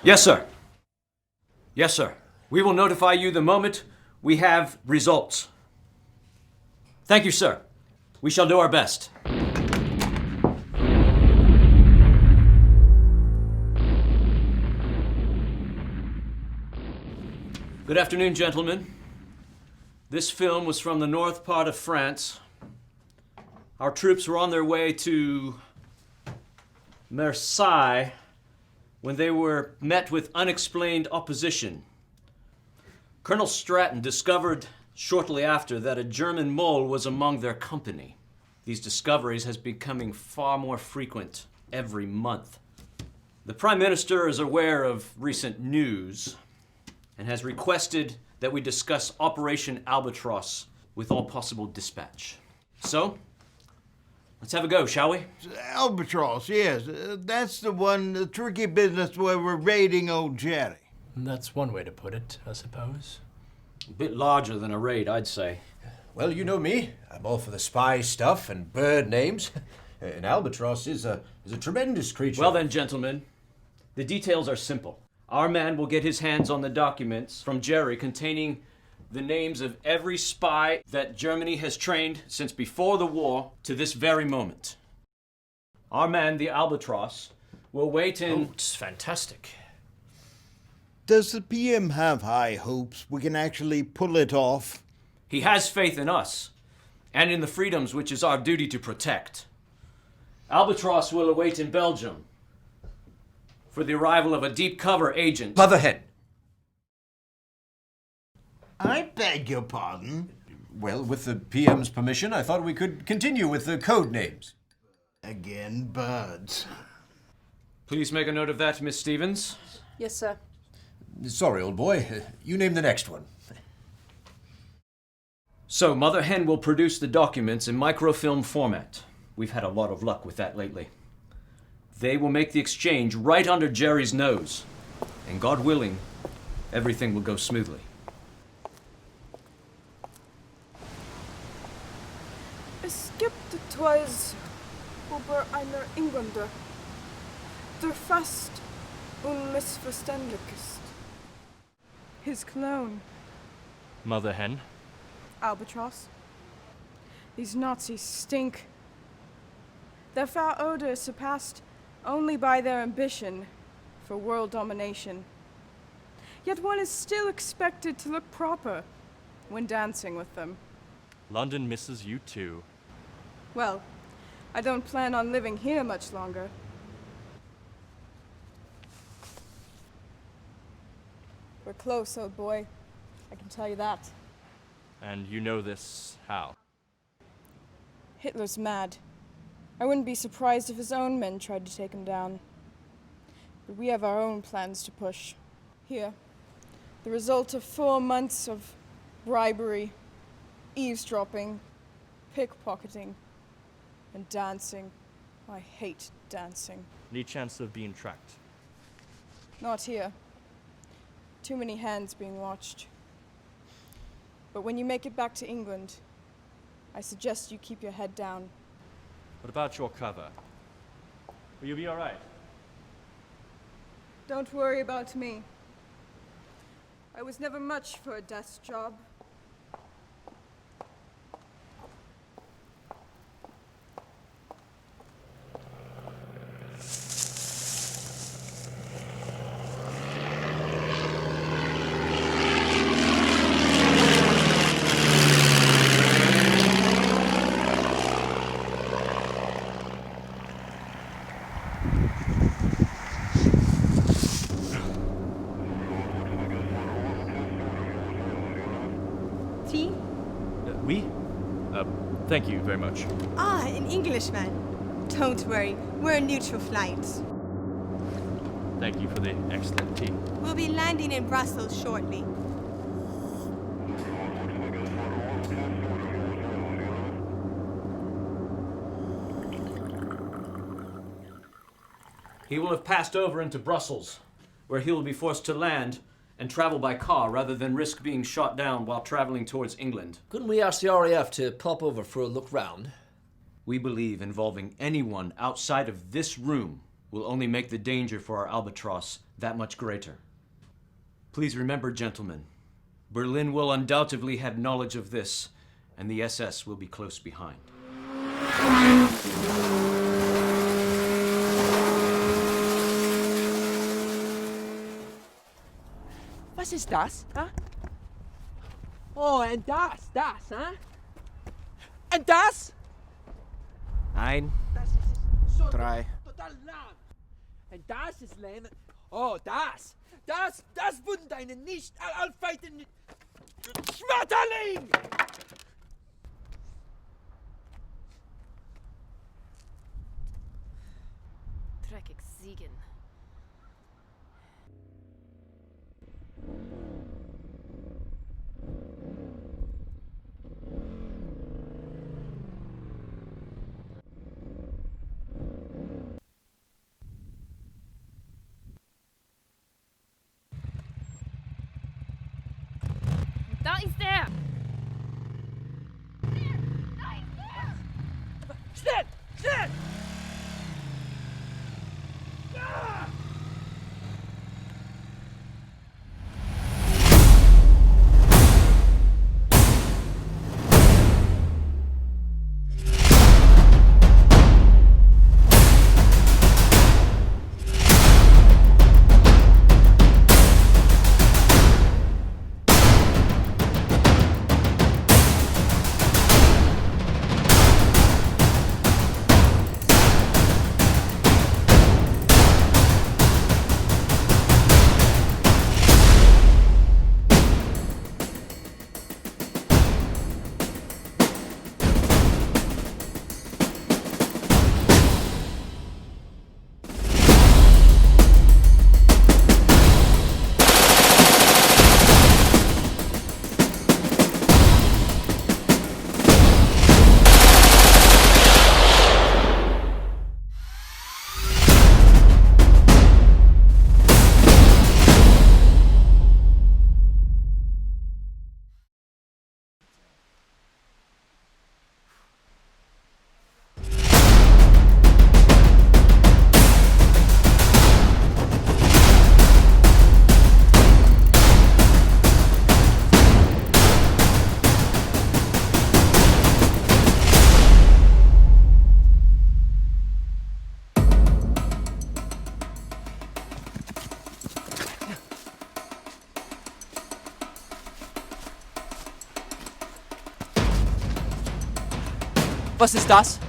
Yes, sir. Yes, sir. We will notify you the moment we have results. Thank you, sir. We shall do our best. Good afternoon, gentlemen. This film was from the north part of France. Our troops were on their way to Marseille when they were met with unexplained opposition. Colonel Stratton discovered shortly after that a German mole was among their company. These discoveries has becoming far more frequent every month. The Prime Minister is aware of recent news and has requested that we discuss Operation Albatross with all possible dispatch. So, let's have a go, shall we? Albatross, yes. That's the one, the tricky business where we're raiding old Jerry. That's one way to put it, I suppose. A bit larger than a raid, I'd say. Well, you know me. I'm all for the spy stuff and bird names. An albatross is a tremendous creature. Well then, gentlemen, the details are simple. Our man will get his hands on the documents from Jerry containing the names of every spy that Germany has trained since before the war to this very moment. Our man, the Albatross, will wait in... Oh, it's fantastic. Does the PM have high hopes we can actually pull it off? He has faith in us, and in the freedoms which is our duty to protect. Albatross will await in Belgium for the arrival of a deep cover agent. Mother hen. I beg your pardon? Well, with the PM's permission, I thought we could continue with the code names. Again, birds. Please make a note of that, Miss Stevens. Yes, sir. Sorry, old boy. You name the next one. So, Mother Hen will produce the documents in microfilm format. We've had a lot of luck with that lately. They will make the exchange right under Jerry's nose. And God willing, everything will go smoothly. Es gibt etwas über einer Engländer, der fast unmissverständlich ist. His clone, Mother hen. Albatross. These Nazis stink. Their foul odor is surpassed only by their ambition for world domination. Yet one is still expected to look proper when dancing with them. London misses you too. Well, I don't plan on living here much longer. We're close, old boy. I can tell you that. And you know this how? Hitler's mad. I wouldn't be surprised if his own men tried to take him down. But we have our own plans to push. Here, the result of 4 months of bribery, eavesdropping, pickpocketing, and dancing. I hate dancing. Any chance of being tracked? Not here. Too many hands being watched. But when you make it back to England, I suggest you keep your head down. What about your cover? Will you be all right? Don't worry about me. I was never much for a desk job. Tea? We? Thank you very much. Ah, an Englishman. Don't worry, we're a neutral flight. Thank you for the excellent tea. We'll be landing in Brussels shortly. He will have passed over into Brussels, where he will be forced to land and travel by car rather than risk being shot down while traveling towards England. Couldn't we ask the RAF to pop over for a look round? We believe involving anyone outside of this room will only make the danger for our Albatross that much greater. Please remember, gentlemen, Berlin will undoubtedly have knowledge of this, and the SS will be close behind. Was ist das? Huh? Oh, und das, huh? Und das? Ein, Das ist so drei. total lahm. Und das ist lähmend. Oh, das würden deine nicht allfeiten Schmetterling! Dreckig Siegen. Da ist er! Schnell! Schnell! Was ist das?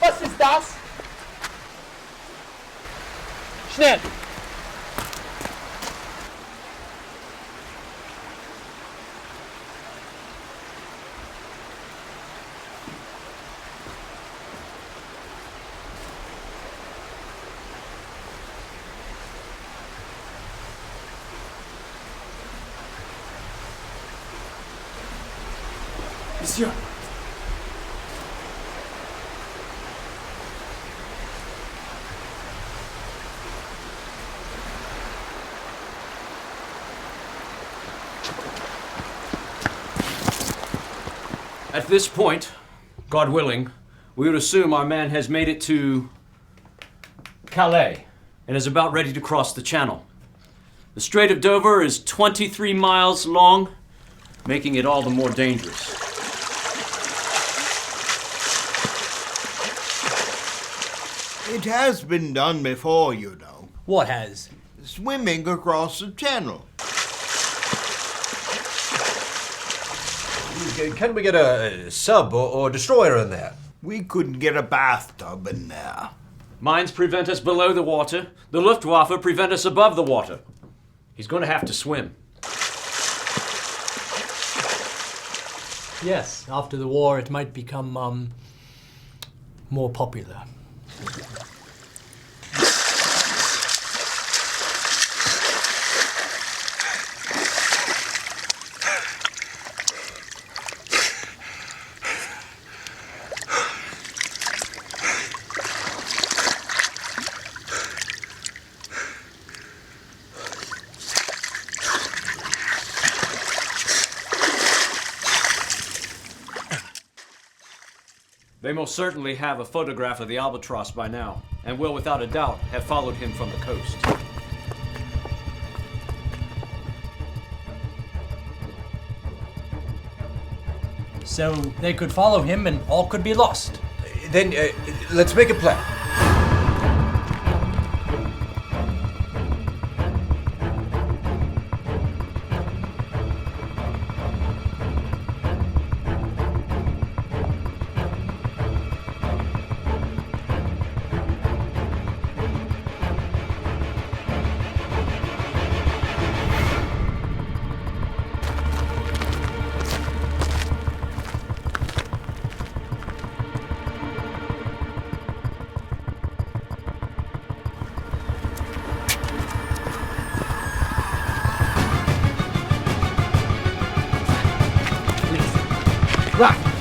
Was ist das? Schnell! Monsieur! At this point, God willing, we would assume our man has made it to Calais and is about ready to cross the Channel. The Strait of Dover is 23 miles long, making it all the more dangerous. It has been done before, you know. What has? Swimming across the channel. Can we get a sub or destroyer in there? We couldn't get a bathtub in there. Mines prevent us below the water. The Luftwaffe prevent us above the water. He's going to have to swim. Yes, after the war it might become, more popular. They most certainly have a photograph of the Albatross by now, and will without a doubt have followed him from the coast. So they could follow him and all could be lost. Then let's make a plan.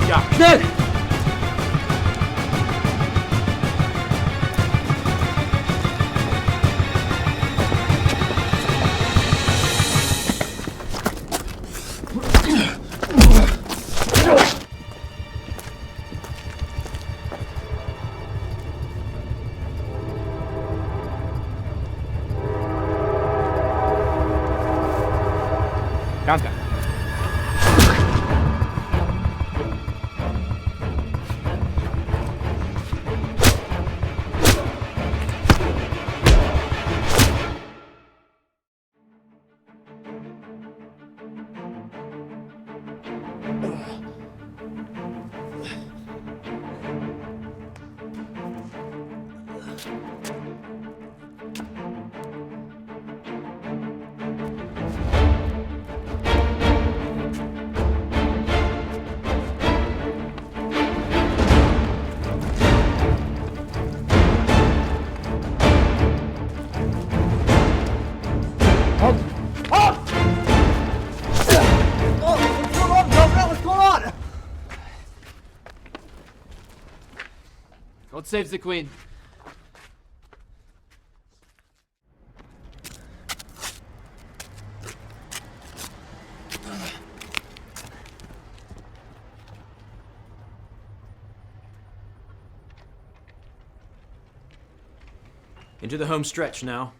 Ja, schnell! Danke. God save the Queen. Into the home stretch now.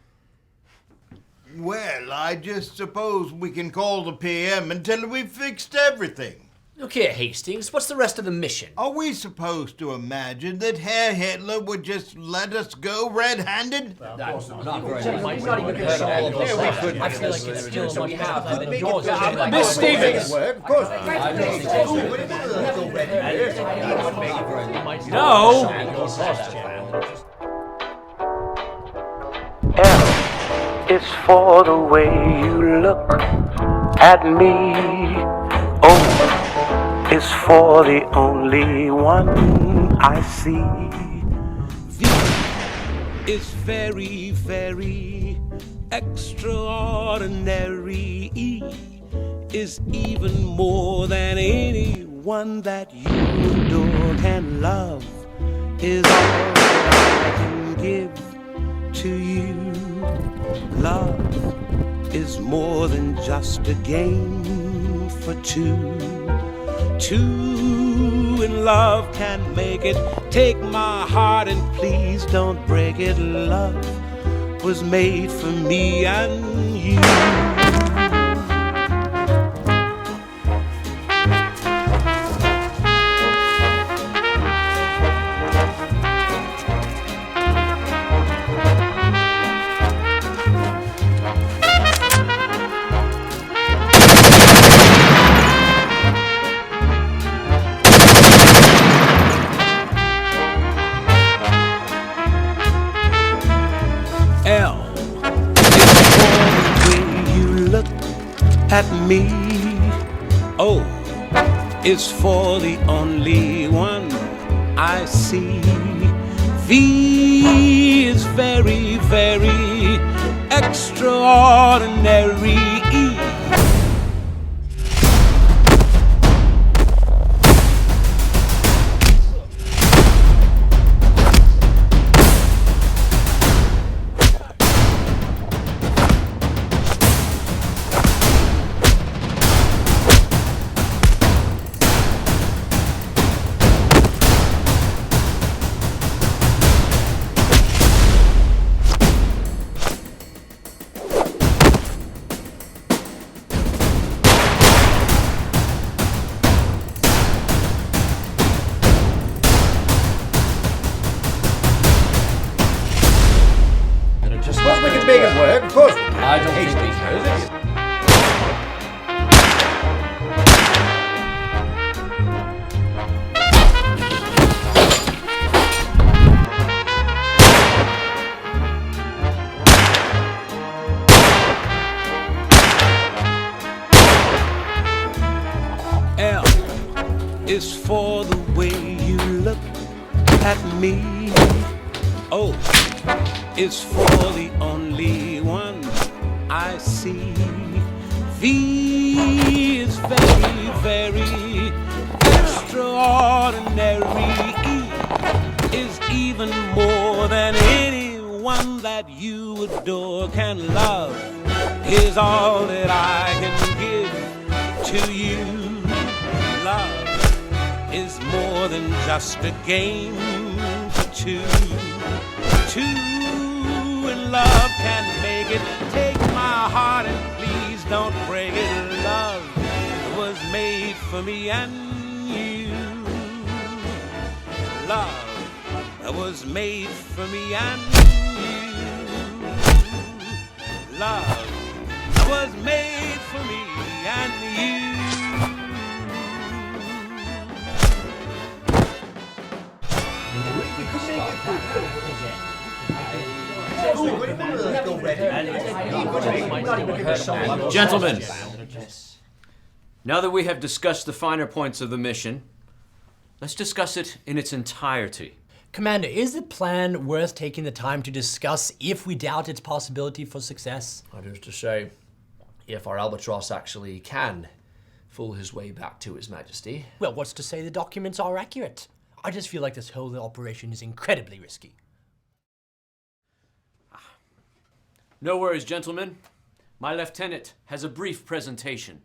Well, I just suppose we can call the PM and tell him we've fixed everything. Look here, Hastings, what's the rest of the mission? Are we supposed to imagine that Herr Hitler would just let us go red-handed? Not very I feel like it's still much better than yours. Miss Stevens! Of course. No! L is for the way you look at me. O is for the only one I see. V is very, very extraordinary. E is even more than anyone that you adore can love. Is all that I can give to you. Love is more than just a game for two. Two in love can make it. Take my heart and please don't break it. Love was made for me and you. At me. O is for the only one I see. V is very, very extraordinary. E Suppose we can make it work. Of course we can. I don't think we can. L is for the way you look at me. O is for the only one I see. V is very, very extraordinary. E is even more than anyone that you adore can love. Is all that I can give to you. Love is more than just a game for two. Two in love can make it. Take my heart and please don't break it. Love was made for me and you. Love was made for me and you. Love was made for me and you. Gentlemen, now that we have discussed the finer points of the mission, let's discuss it in its entirety. Commander, is the plan worth taking the time to discuss if we doubt its possibility for success? That is to say, if our Albatross actually can fool his way back to His Majesty. Well, what's to say the documents are accurate? I just feel like this whole operation is incredibly risky. No worries, gentlemen. My lieutenant has a brief presentation.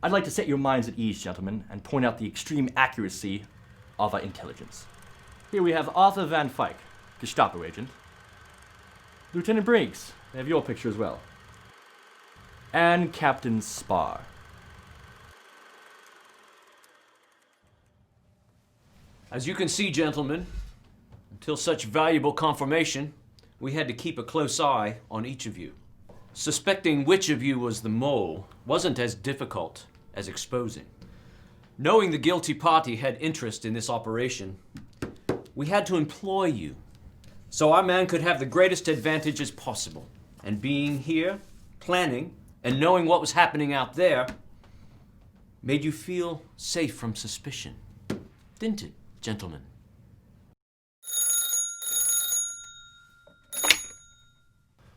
I'd like to set your minds at ease, gentlemen, and point out the extreme accuracy of our intelligence. Here we have Arthur Van Fyck, Gestapo agent. Lieutenant Briggs, I have your picture as well. And Captain Spar. As you can see, gentlemen, until such valuable confirmation, we had to keep a close eye on each of you. Suspecting which of you was the mole wasn't as difficult as exposing. Knowing the guilty party had interest in this operation, we had to employ you, so our man could have the greatest advantages possible. And being here, planning, and knowing what was happening out there, made you feel safe from suspicion. Didn't it, gentlemen?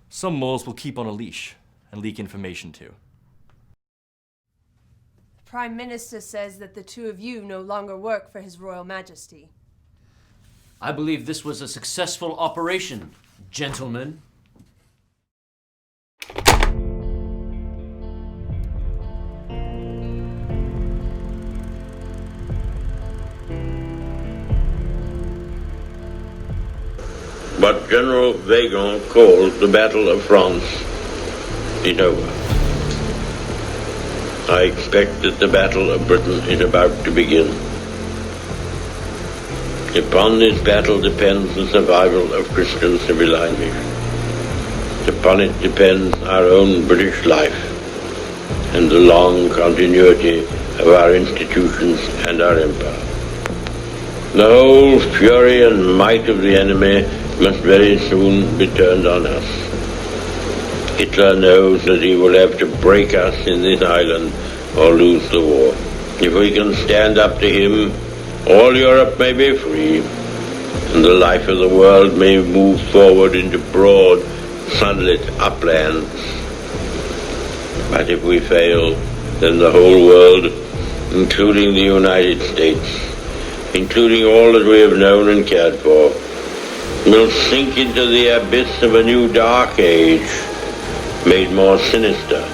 Some moles will keep on a leash and leak information too. The Prime Minister says that the two of you no longer work for His Royal Majesty. I believe this was a successful operation, gentlemen. What General Weygand called the Battle of France is over. I expect that the Battle of Britain is about to begin. Upon this battle depends the survival of Christian civilization. Upon it depends our own British life and the long continuity of our institutions and our empire. The whole fury and might of the enemy must very soon be turned on us. Hitler knows that he will have to break us in this island or lose the war. If we can stand up to him, all Europe may be free, and the life of the world may move forward into broad, sunlit uplands. But if we fail, then the whole world, including the United States, including all that we have known and cared for, will sink into the abyss of a new dark age, made more sinister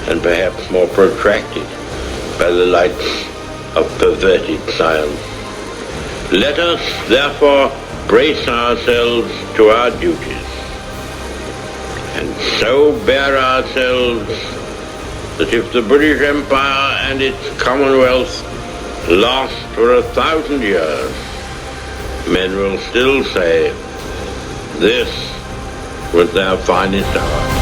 and perhaps more protracted by the lights of perverted science. Let us, therefore, brace ourselves to our duties, and so bear ourselves that if the British Empire and its Commonwealth last for 1,000 years, men will still say, this was their finest hour.